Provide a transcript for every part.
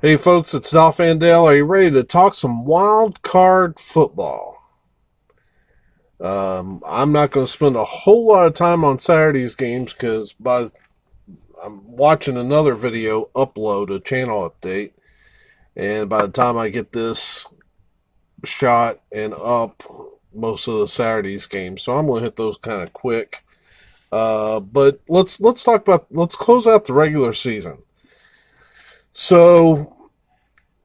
Hey folks, it's Dolph Andale. Are you ready to talk some wild card football? I'm not going to spend a whole lot of time on Saturday's games because I'm watching another video upload, a channel update, and by the time I get this shot and up, most of the Saturday's games, so I'm going to hit those kind of quick. But let's close out the regular season. So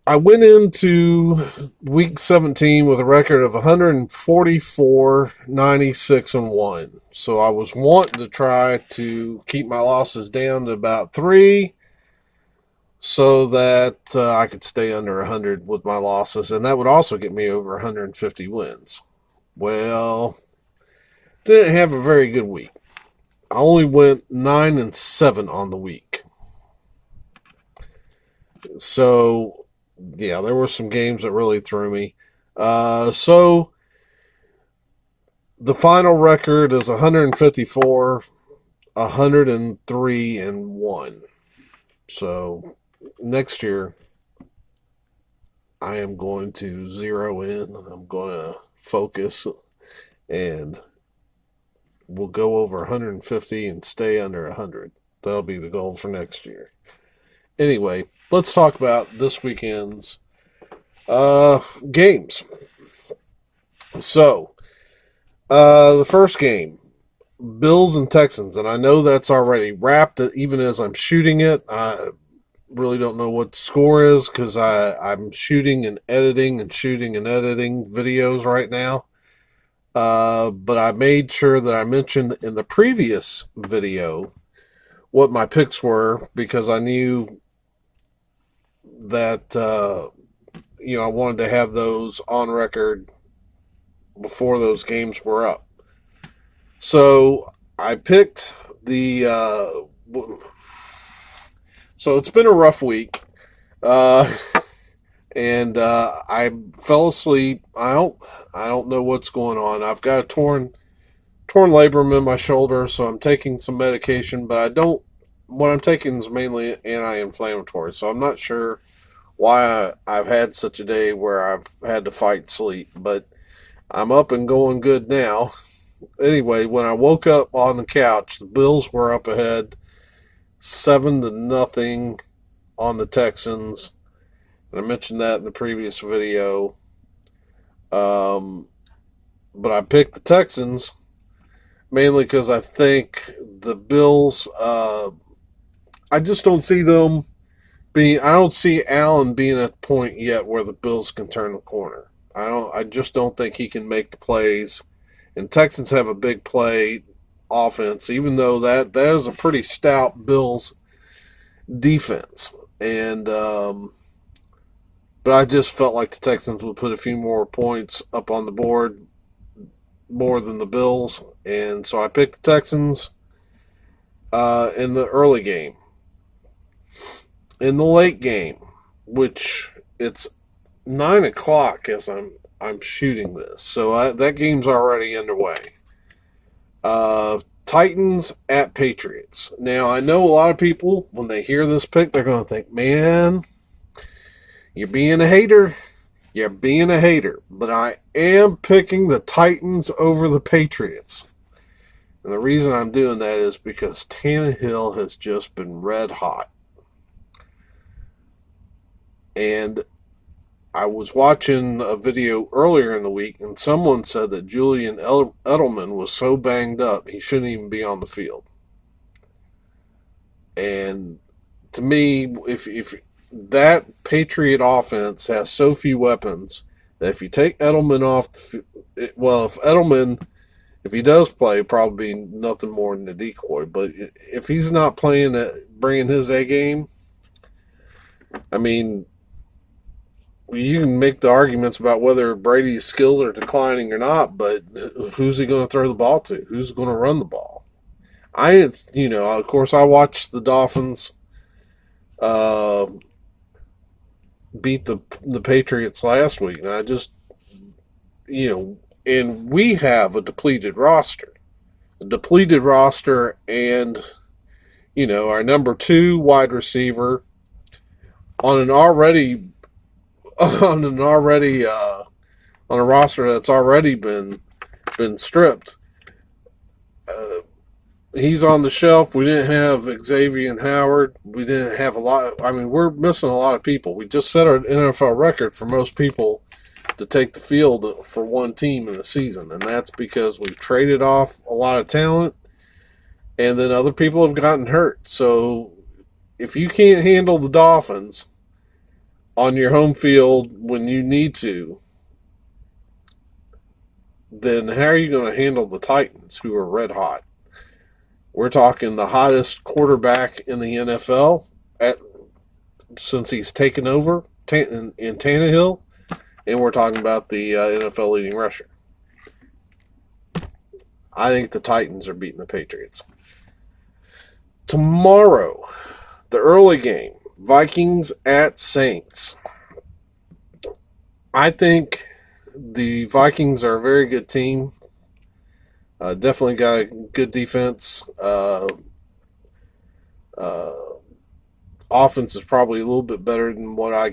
I went into week 17 with a record of 144, 96, and 1. So I was wanting to try to keep my losses down to about 3 so that I could stay under 100 with my losses. And that would also get me over 150 wins. Well, didn't have a very good week. I only went 9 and 7 on the week. So yeah, there were some games that really threw me. So the final record is 154, 103, and 1. So next year, I am going to zero in. I'm going to focus and we'll go over 150 and stay under 100. That'll be the goal for next year. Anyway, let's talk about this weekend's games. So, the first game, Bills and Texans, and I know that's already wrapped even as I'm shooting it. I really don't know what the score is because I'm shooting and editing videos right now. But I made sure that I mentioned in the previous video what my picks were because I knew that I wanted to have those on record before those games were up. So I picked the. So it's been a rough week, and I fell asleep. I don't know what's going on. I've got a torn labrum in my shoulder, so I'm taking some medication. But I don't. What I'm taking is mainly anti-inflammatory, so I'm not sure why I've had such a day where I've had to fight sleep, but I'm up and going good now. Anyway, when I woke up on the couch, the Bills were up ahead 7-0 on the Texans. And I mentioned that in the previous video. But I picked the Texans mainly because I think the Bills, I just don't see them I don't see Allen being at the point yet where the Bills can turn the corner. I just don't think he can make the plays. And Texans have a big play offense, even though that is a pretty stout Bills defense. And but I just felt like the Texans would put a few more points up on the board more than the Bills, and so I picked the Texans in the early game. In the late game, which it's 9 o'clock as I'm shooting this, so that game's already underway. Titans at Patriots. Now I know a lot of people when they hear this pick, they're going to think, "Man, you're being a hater. You're being a hater." But I am picking the Titans over the Patriots, and the reason I'm doing that is because Tannehill has just been red hot. And I was watching a video earlier in the week, and someone said that Julian Edelman was so banged up he shouldn't even be on the field. And to me, if that Patriot offense has so few weapons that if you take Edelman off, if he does play, probably nothing more than a decoy. But if he's not playing bringing his A game, I mean, you can make the arguments about whether Brady's skills are declining or not, but who's he going to throw the ball to? Who's going to run the ball? Of course, I watched the Dolphins beat the Patriots last week, and I just, and we have a depleted roster, and our number 2 wide receiver on an already on an already on a roster that's already been stripped. Uh, he's on the shelf. We didn't have Xavier and Howard. We didn't have a lot. I mean, we're missing a lot of people. We just set our NFL record for most people to take the field for one team in a season, and that's because we've traded off a lot of talent, and then other people have gotten hurt. So if you can't handle the Dolphins on your home field when you need to, then how are you going to handle the Titans, who are red hot? We're talking the hottest quarterback in the NFL since he's taken over in Tannehill, and we're talking about the NFL leading rusher. I think the Titans are beating the Patriots. Tomorrow, the early game, Vikings at Saints. I think the Vikings are a very good team. Definitely got a good defense. Offense is probably a little bit better than what I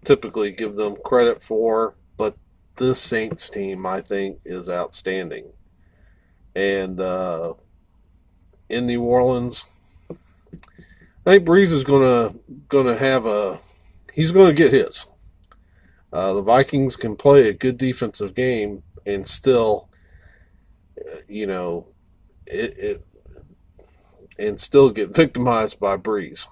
typically give them credit for. But this Saints team, I think, is outstanding. And in New Orleans, I think Breeze is gonna have he's gonna get his. The Vikings can play a good defensive game and still, and still get victimized by Breeze.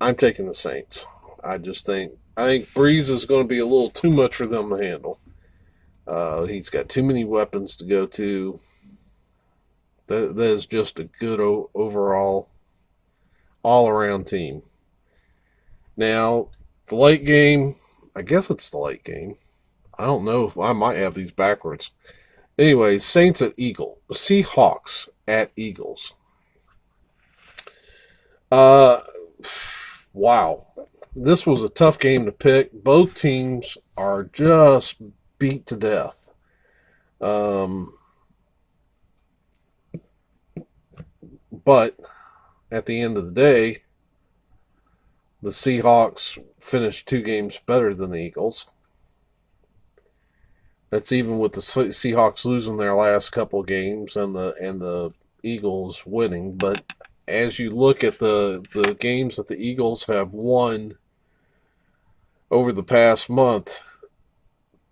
I'm taking the Saints. I think Breeze is going to be a little too much for them to handle. He's got too many weapons to go to. That is just a good overall, all-around team. Now, the late game, I guess it's the late game. I don't know if I might have these backwards. Anyway, Saints at Eagles. Seahawks at Eagles. Wow. This was a tough game to pick. Both teams are just beat to death. But at the end of the day, the Seahawks finished 2 games better than the Eagles. That's even with the Seahawks losing their last couple of games and the Eagles winning. But as you look at the games that the Eagles have won over the past month,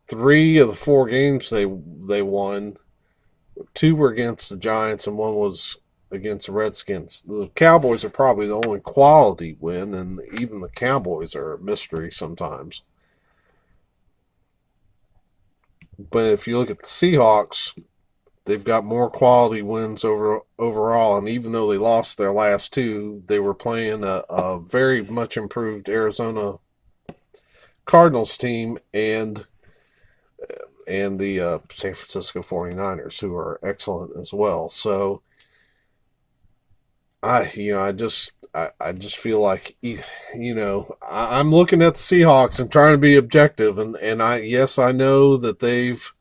3 of the 4 games they won, 2 were against the Giants and 1 was against the Redskins. The Cowboys are probably the only quality win, and even the Cowboys are a mystery sometimes. But if you look at the Seahawks, they've got more quality wins overall, and even though they lost their last 2, they were playing a very much improved Arizona Cardinals team and the San Francisco 49ers, who are excellent as well. So I just feel like, I'm looking at the Seahawks and trying to be objective, and I know that they've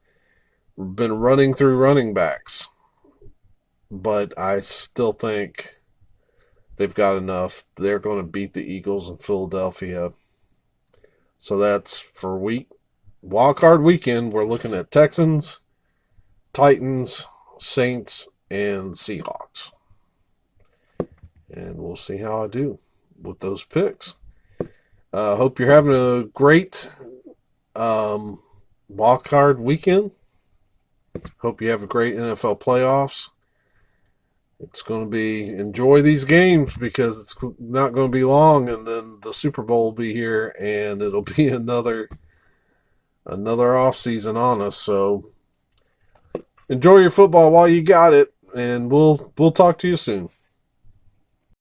been running through running backs, but I still think they've got enough. They're going to beat the Eagles in Philadelphia. So that's for Wildcard weekend. We're looking at Texans, Titans, Saints, and Seahawks. And we'll see how I do with those picks. Hope you're having a great wildcard weekend. Hope you have a great NFL playoffs. It's going to enjoy these games because it's not going to be long, and then the Super Bowl will be here, and it'll be another off season on us. So enjoy your football while you got it, and we'll talk to you soon.